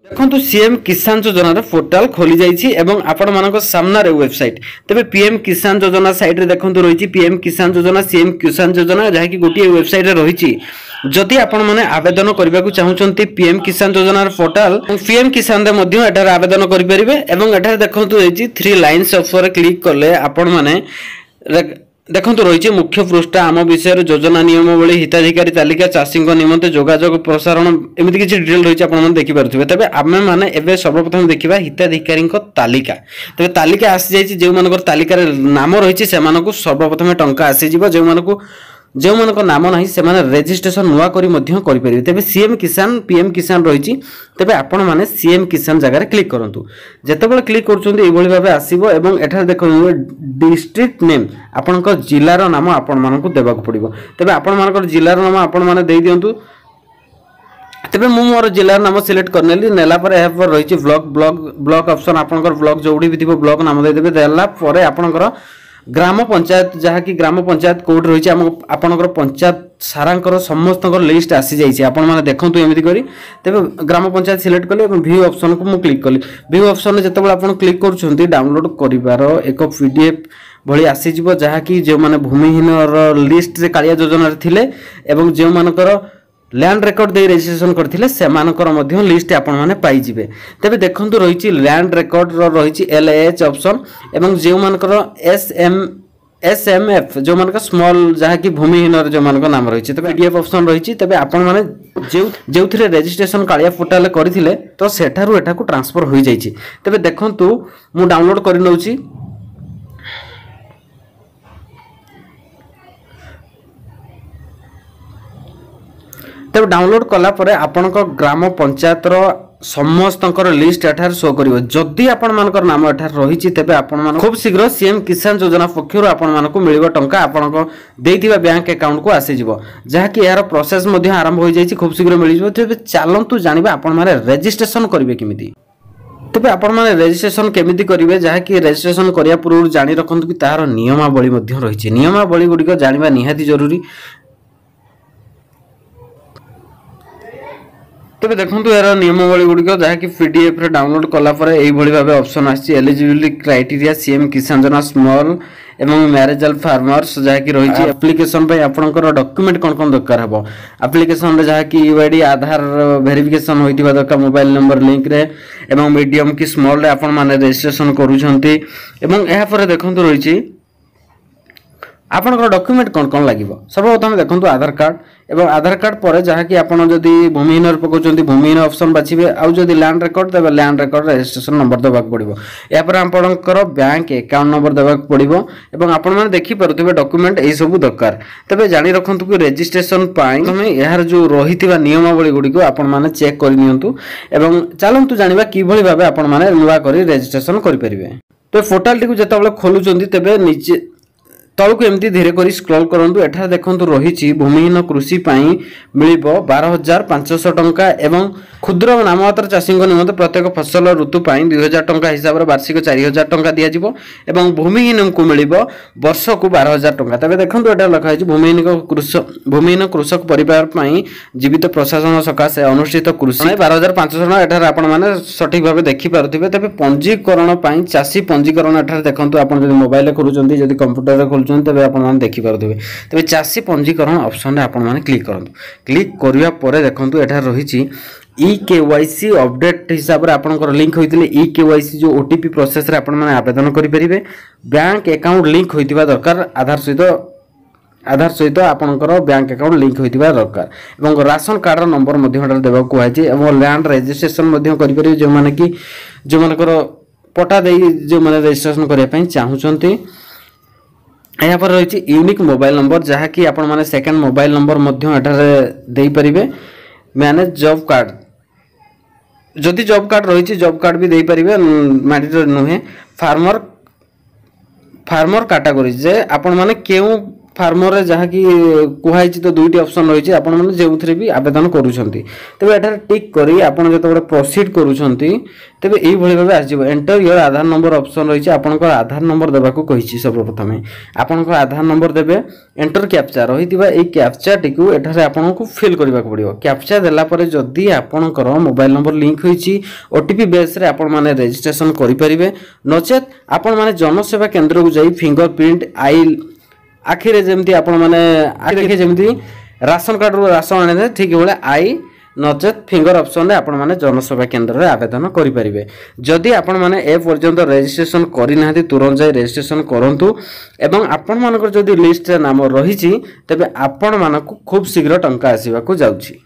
देखो सीएम किसान योजना पोर्टाल खोली जाइए एवं आपण मान सामने वेबसाइट तेज पीएम किसान योजना साइट देखो रही पीएम किसान योजना सीएम किसान योजना जहाँकि गोटे वेबसाइट रही जदि आपण मैंने आवेदन करने को चाहते पीएम किसान योजना पोर्टाल पीएम किसान आवेदन करेंगे देखो रही 3 लाइन्स ऑफर क्लिक कले आपण मैंने देखो रही मुख्य पृष्ठ आम विषय योजना नियमावली हिताधिकारी तालिका चाषी निमंते जोगाजोग प्रसारण एमती किसी डिटेल रही है देखिपे तेज आम मैंने सर्वप्रथम देखा हिताधिकारी तालिका तेज तालिका आसी जाइए जो मान तालिकार नाम रही से सर्वप्रथम टंका आसीज जो मान नाम ना से रेजिस्ट्रेशन नुआ करें तेज सीएम किसान पीएम किसान रही तेज आपण मैंने सीएम किसान जगह क्लिक करूँ जितेबाला क्लिक कर आसो एठार देखो डिस्ट्रिक्ट नेम आपण जिलार नाम आपण मानक देवाक पड़ो तेज आपण मान जिलार नाम आपण मैंने दे दिंतु तेज मु मोर जिलार नाम सिलेक्ट करनेली नेलापर रही ब्लॉक ऑप्शन आपंकर ब्लॉक जो भी थी ब्लॉक नाम देदेवे देलापर आपंकर ग्राम पंचायत जहाँकि ग्राम पंचायत कोड रही आपंकर पंचायत सारांकर समस्त लिस्ट आसी जाइए आपण मैंने देखूँ एमती करी तेज ग्राम पंचायत सिलेक्ट कले व्यू ऑप्शन को मुझे क्लिक कली व्यू ऑप्शन जिते आप क्लिक कर डाउनलोड कर एक पीडीएफ भली आसीज जहाँकि जो मैंने भूमिहीन लिस्ट से कालिया योजना थिले एवं जो मानकर लैंड रेकर्ड दे रजिस्ट्रेशन करथिले सेमानकर मध्य लिस्ट आपण माने पाई जिवे तबे देखंतु रहिछि लैंड रेकर्ड रहिछि एलएच ऑप्शन एवं जे मानकर एसएमएफ जो मानकर स्मॉल जहाँ की भूमिहीन जो मानक नाम रही तबे पीडीएफ ऑप्शन रही तबे आपण माने जो थिरे रजिस्ट्रेशन कालिया पोर्टल करथिले तो सेठारु एठाकु ट्रांसफर होई जाइछि तबे देखंतु मु डाउनलोड करि नउछि तब डाउनलोड कला परे आपनक ग्राम पंचायत समस्त लिस्ट एठार शो करिवो जदि आपण मानकर नाम एठार रही तेबे आपण मान खूब शीघ्र सीएम किसान योजना पक्षर आपण मानक मिलिबो टंका आपनक देइथिबा बैंक अकाउंट को आसी जिवो जहाँकि यार प्रोसेस मध्ये आरंभ हो जाइछि खूब शीघ्र मिल जिवो तेबे चलंतु जानिबा आपण माने रजिस्ट्रेशन करिवे किमिति तेबे आपण माने रजिस्ट्रेशन केमिति करिवे जहाँकि रजिस्ट्रेशन करिया पूर्व जानि रखंतु कि तार नियमावली मध्ये रहिछि नियमावली गुडिक जानिबा निहाती जरूरी तेज देखो यार नियमावली गुड़िक जहाँकि पीडीएफ रे डाउनलोड कलापर भाव ऑप्शन आसी एलिजिबिलिटी क्राइटेरिया सीएम किसान योजना स्मॉल एवं मैरेजल फार्मर्स जहाँकि रही एप्लिकेशन आपंकर डॉक्यूमेंट कौन कौन दरकार हम एप्लिकेशन जहाँकि यूआईडी आधार वेरिफिकेशन होता दरकार मोबाइल नंबर लिंक रे एवं मीडियम कि स्मॉल रे आपण माने रजिस्ट्रेशन करूछंती एवं एहा पर देखो रही आपनकर डॉक्यूमेंट कौन कौन लगे सर्वप्रथम देखो आधार कार्ड एवं आधार कार्ड पर जहाँकि आपड़ जदि भूमिहीन पकाउछंती भूमिहीन ऑप्शन बाछिबे आउ जदि लैंड रेकॉर्ड देबे लैंड रेकॉर्ड रजिस्ट्रेशन नंबर देबाक पड़िबो या पर आपनकर बैंक अकाउंट नंबर देबाक पड़िबो एवं आपण माने देखि परथबे डॉक्यूमेंट एई सब दरकार तबे जानि रखंतु कि रजिस्ट्रेशन पाई तमे यार जो रहितिबा नियमावली गुडी को आपण माने चेक करि नियंतु एवं चलंतु जानिबा कि भली भाबे आपण माने नुवा करि रजिस्ट्रेशन करि परिबे तो पोर्टल टी को जतबेले खोलुचंती तबे नीचे तलक एमती धीरे करी स्क्रॉल करंतु एठा देखंतु रहिछि भूमिहीन कृषि पई मिलिबो 12,500 टंका एवं क्षुद्र नाममात्र चाषी निमंते प्रत्येक फसल ऋतु पई 2,000 टंका हिसाब रे वार्षिक 4,000 टंका दिया जिवो एवं भूमिहीन को मिलिबो वर्ष को 12,000 टंका तबे देखंतु एठा लिखा है भूमिहीन कृषक परिवार पई जीवित प्रशासन सकाशे अनुष्ठित कृषि 12,500 एठा आपण माने सठिक भाबे देखि पारुथिबे तबे पंजीकरण पई चाषी पंजीकरण एठा देखंतु आपण जदि मोबाइल रे करूचंती जदि कंप्यूटर रे तेज आप देखिपे तेज चाषी पंजीकरण ऑप्शन रे आपण माने क्लिक करंतु क्लिक करिया परे देखंतु एठा रहिछि ईकेवाईसी अपडेट हिसाब रे आपनकर लिंक होइतिले ईकेवाईसी जो ओटीपी प्रोसेस रे आपण माने आवेदन करि परिबे बैंक अकाउंट लिंक होइतिबा दरकार आधार सहित आपनकर बैंक अकाउंट लिंक होइतिबा दरकार एवं राशन कार्ड नंबर मध्य देबा को है एवं लैंड रजिस्ट्रेशन मध्य करि परिबे जो माने कि जो मानकर पटा देई जो माने रजिस्ट्रेशन करिया पई चाहुचंती यहाँ पर रही यूनिक मोबाइल नंबर जहाँकि आपण माने सेकेंड मोबाइल नंबर दे पारे मैनेज जॉब कार्ड जदि जॉब कार्ड रही जॉब कार्ड भी दे पारे मैंडेटरी नुहे फार्मर कैटेगरी जे आपण माने केउ फार्मर रे जहाँ कि कुहाई तो दुईटी ऑप्शन रही आपण मैंने जो भी आवेदन करुँच तेज एठार टिक करी आपण जो प्रोसीड करुँच तेज यही भाव आसो enter your Aadhaar number option रही आपंकर आधार नंबर देवाक कही सर्वप्रथम आपंकर आधार नंबर देवे एंटर कैप्चा रही कैप्चा टी एठार आपको फिल करने को पड़ो कैप्चा देलापर जदि आपणकर मोबाइल नंबर लिंक होती ओटीपी बेस रे आपण माने रजिस्ट्रेशन करें नचेत आपण माने जनसेवा केंद्र को जाई फिंगरप्रिंट आई आखिरे जमती आपण माने आखिरे जमती राशन कार्ड रो राशन आने ठीक भाई आई नचेत फिंगर ऑप्शन रे आपण माने जनसेवा केंद्र रे आवेदन करि परिबे जदि आपण माने ए पर्यंत रजिस्ट्रेशन करि नाहति तुरंत जाई रजिस्ट्रेशन करंतु एवं आपण मानकर जदि लिस्ट रे नाम रहिछि तबे आपण मानकु खूब शीघ्र टंका आसीबा को जाउछि।